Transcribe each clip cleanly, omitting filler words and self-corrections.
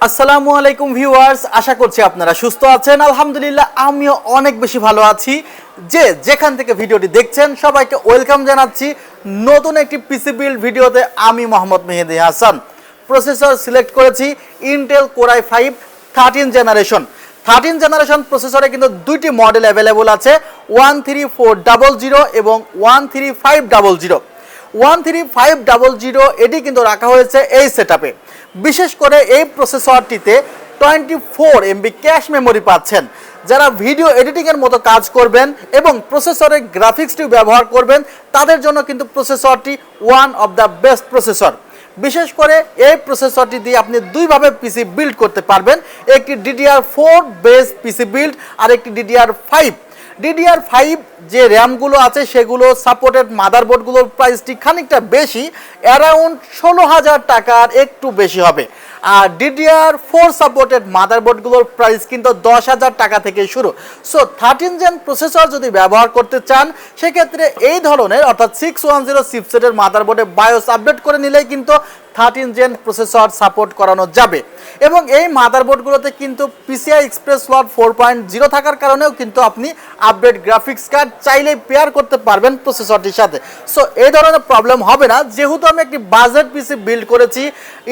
আসসালামু আলাইকুম ভিউয়ার্স, আশা করছি আপনারা সুস্থ আছেন। আলহামদুলিল্লাহ আমিও অনেক বেশি ভালো আছি। যেখান থেকে ভিডিওটি দেখছেন সবাইকে ওয়েলকাম জানাচ্ছি নতুন একটি পিসি বিল্ড ভিডিওতে। আমি মোহাম্মদ মেহেদি হাসান। প্রসেসর সিলেক্ট করেছি ইন্টেল কোর i5 13 জেনারেশন প্রসেসরে কিন্তু দুইটি মডেল অ্যাভেলেবল আছে, 13400 এবং 13500। 13500 এটি কিন্তু রাখা হয়েছে এই সেটআপে। বিশেষ করে এই প্রসেসরটিতে 24 MB ক্যাশ মেমোরি পাচ্ছেন। যারা ভিডিও এডিটিংয়ের মতো কাজ করবেন এবং প্রসেসরের গ্রাফিক্সটি ব্যবহার করবেন তাদের জন্য কিন্তু প্রসেসরটি one of the best processor. বিশেষ করে এই প্রসেসরটি দিয়ে আপনি দুইভাবে পিসি বিল্ড করতে পারবেন, একটি DDR4 বেস পিসি বিল্ড আর একটি DDR5 যে র্যামগুলো আছে সেগুলো সাপোর্টেড মাদারবোর্ডগুলোর প্রাইসটি খানিকটা বেশি, অ্যারাউন্ড 16,000 টাকার একটু বেশি হবে। আর DDR4 সাপোর্টেড মাদারবোর্ডগুলোর প্রাইস কিন্তু 10,000 টাকা থেকে শুরু। সো 13 জেন প্রসেসর যদি ব্যবহার করতে চান সেক্ষেত্রে এই ধরনের অর্থাৎ 610 চিপসেটের মাদারবোর্ডে বায়োস আপডেট করে নিলেই কিন্তু 13 জেন প্রসেসর সাপোর্ট করানো যাবে। এবং এই মাদারবোর্ডগুলোতে কিন্তু PCI এক্সপ্রেস স্লট 4.0 থাকার কারণেও কিন্তু আপনি আপডেট গ্রাফিক্স কার্ড চাইলেই পেয়ার করতে পারবেন প্রসেসরটির সাথে। সো এই ধরনের প্রবলেম হবে না। যেহেতু আমি একটি বাজেট পিসি বিল্ড করেছি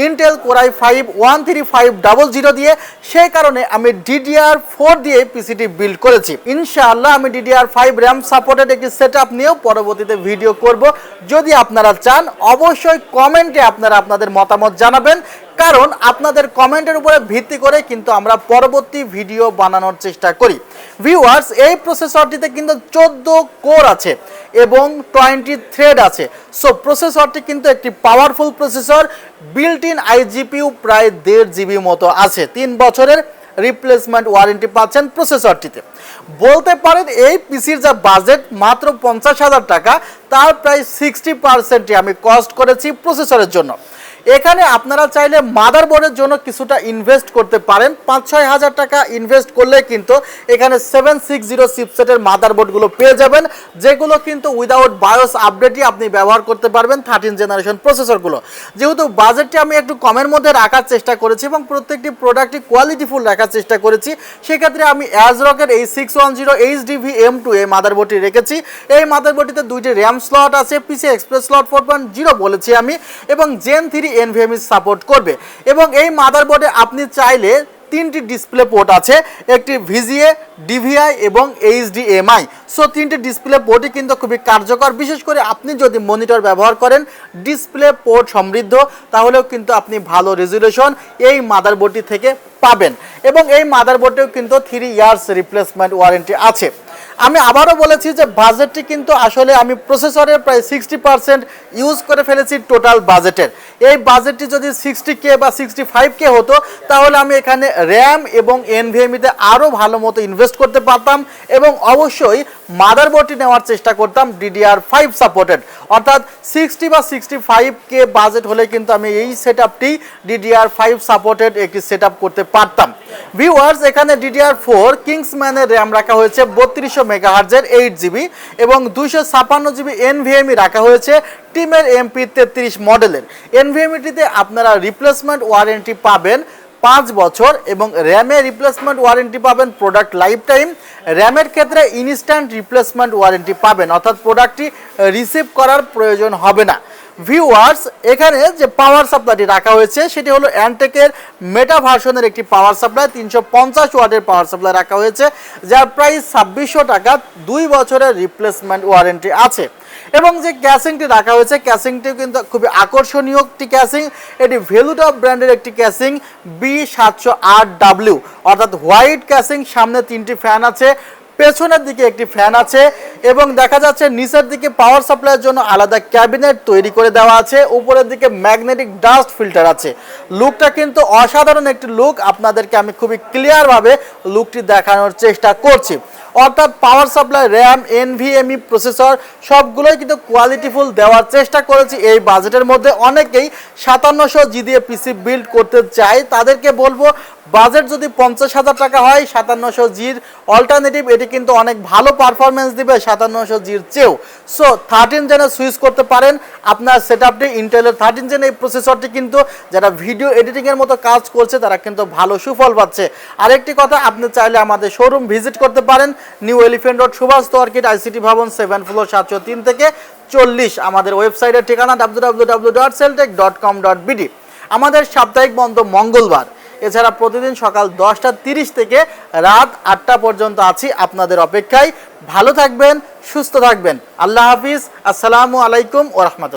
ইন্টেল কোর i5 13500 দিয়ে, সেই কারণে আমি DDR4 দিয়ে পিসিটি বিল্ড করেছি। ইনশাআল্লাহ আমি DDR5 র্যাম সাপোর্টেড একটি সেটআপ নিয়েও পরবর্তীতে ভিডিও করব। যদি আপনারা চান অবশ্যই কমেন্টে আপনারা আপনাদের মতামত জানাবেন, কারণ আপনাদের কমেন্টের উপরে ভিত্তি করে কিন্তু আমরা পরবর্তী ভিডিও বানানোর চেষ্টা করি। ভিউয়ার্স, এই প্রসেসরটিতে কিন্তু 14 কোর আছে এবং 20 থ্রেড আছে। সো প্রসেসরটি কিন্তু একটি powerful processor. Built in IGPU প্রায় 1.5 GB মতো আছে। 3 বছরের রিপ্লেসমেন্ট ওয়ারেন্টি পাচ্ছেন প্রসেসরটিতে। বলতে পারেন এই পিসির যা বাজেট মাত্র 50,000 টাকা, তার প্রায় 60% আমি কস্ট করেছি প্রসেসরের জন্য। এখানে আপনারা চাইলে মাদারবোর্ডের জন্য কিছুটা ইনভেস্ট করতে পারেন। 5-6 হাজার টাকা ইনভেস্ট করলে কিন্তু এখানে 760 চিপসেটের মাদারবোর্ডগুলো পেয়ে যাবেন, যেগুলো কিন্তু উইদাউট বায়োস আপডেটই আপনি ব্যবহার করতে পারবেন 13 জেনারেশন প্রসেসরগুলো। যেহেতু বাজেটটি আমি একটু কমের মধ্যে রাখার চেষ্টা করেছি এবং প্রত্যেকটি প্রোডাক্টই কোয়ালিটিফুল রাখার চেষ্টা করেছি, সেক্ষেত্রে আমি অ্যাজরকের এই 610 HDV M2 এই মাদারবোর্ডটি রেখেছি। এই মাদারবোর্ডটিতে দুইটি র্যাম স্লট আছে, PCI এক্সপ্রেস স্লট 4.0 বলেছি আমি, এবং Gen 3 NVMe সাপোর্ট করবে। এবং এই মাদারবোর্ডে আপনি চাইলে 3টি ডিসপ্লে পোর্ট আছে, একটি VGA, DVI এবং HDMI। সো 3টি ডিসপ্লে পোর্টই কিন্তু খুবই কার্যকর। বিশেষ করে আপনি যদি মনিটর ব্যবহার করেন ডিসপ্লে পোর্ট সমৃদ্ধ, তাহলেও কিন্তু আপনি ভালো রেজুলেশন এই মাদারবোর্ডটি থেকে পাবেন। এবং এই মাদারবোর্ডেও কিন্তু 3 ইয়ার্স রিপ্লেসমেন্ট ওয়ারেন্টি আছে। আমি আবারও বলেছি যে বাজেটটি কিন্তু আসলে আমি প্রসেসরের প্রায় 60% ইউজ করে ফেলেছি টোটাল বাজেটের। এই বাজেটটি যদি 60K বা 65K হতো তাহলে আমি এখানে র্যাম এবং NVMe-তে আরও ভালো মতো ইনভেস্ট করতে পারতাম এবং অবশ্যই মাদারবোর্ডটি নেওয়ার চেষ্টা করতাম DDR5 সাপোর্টেড। অর্থাৎ 60 বা 65K বাজেট হলে কিন্তু আমি এই সেটআপটি DDR5 সাপোর্টেড একটি সেটআপ করতে পারতাম। ভিউয়ার্স, এখানে DDR4 কিংসম্যানের র্যাম রাখা হয়েছে 3200 মেগাহার্জের 8 GB এবং 256 GB NVMe রাখা হয়েছে টিমের MP33 মডেলের। NVMe-টিতে আপনারা রিপ্লেসমেন্ট ওয়ারেন্টি পাবেন 5 বছর এবং র্যামে রিপ্লেসমেন্ট ওয়ারেন্টি পাবেন প্রোডাক্ট লাইফ টাইম। র্যামের ক্ষেত্রে ইনস্ট্যান্ট রিপ্লেসমেন্ট ওয়ারেন্টি পাবেন, অর্থাৎ প্রোডাক্টটি রিসিভ করার প্রয়োজন হবে না। ভিউয়ার্স, এখানে যে পাওয়ার সাপ্লাইটি রাখা হয়েছে সেটি হলো অ্যান্টেকের মেটা ভার্সনের একটি পাওয়ার সাপ্লাই, 350 ওয়াটের পাওয়ার সাপ্লাই রাখা হয়েছে, যার প্রাইস 2600 টাকা। 2 বছরের রিপ্লেসমেন্ট ওয়ারেন্টি আছে। এবং যে ক্যাসিংটি রাখা হয়েছে ক্যাসিংটিও কিন্তু খুবই আকর্ষণীয় একটি ক্যাসিং। এটি ভ্যালুটপ ব্র্যান্ডের একটি ক্যাসিং B708W, অর্থাৎ হোয়াইট ক্যাসিং। সামনে 3টি ফ্যান আছে, পেছনের দিকে একটি ফ্যান আছে এবং দেখা যাচ্ছে নিচের দিকে পাওয়ার সাপ্লাইয়ের জন্য আলাদা ক্যাবিনেট তৈরি করে দেওয়া আছে। উপরের দিকে ম্যাগনেটিক ডাস্ট ফিল্টার আছে। লুকটা কিন্তু অসাধারণ একটি লুক। আপনাদেরকে আমি খুবই ক্লিয়ারভাবে লুকটি দেখানোর চেষ্টা করছি। অর্থাৎ power supply, RAM, NVMe, processor সবগুলোই কিন্তু কোয়ালিটিফুল দেওয়ার চেষ্টা করেছি এই বাজেটের মধ্যে। অনেকেই 5700G দিয়ে পিসি বিল্ড করতে চায়, তাদেরকে বলবো বাজেট যদি 50,000 টাকা হয় 5700Gর অল্টারনেটিভ এটি কিন্তু অনেক ভালো পারফরমেন্স দিবে 5700Gর চেয়েও। সো 13 জেনে সুইচ করতে পারেন আপনার সেটআপটি। ইন্টেলের 13 জেন এই প্রসেসরটি কিন্তু যারা ভিডিও এডিটিংয়ের মতো কাজ করছে তারা কিন্তু ভালো সুফল পাচ্ছে। আরেকটি কথা, আপনি চাইলে আমাদের শোরুম ভিজিট করতে পারেন, New Elephant Road, Subhash Market, ICT ভবন, 7 ফ্লোর, 703 থেকে 40। আমাদের ওয়েবসাইটের ঠিকানা www.celltech.com.bd। আমাদের সাপ্তাহিক বন্ধ মঙ্গলবার, এছাড়া প্রতিদিন সকাল 10:30 থেকে রাত 8টা পর্যন্ত আছি আপনাদের অপেক্ষায়। ভালো থাকবেন, সুস্থ থাকবেন। আল্লাহ হাফিজ, আসসালামু আলাইকুম ওয়া রাহমাতুল্লাহ।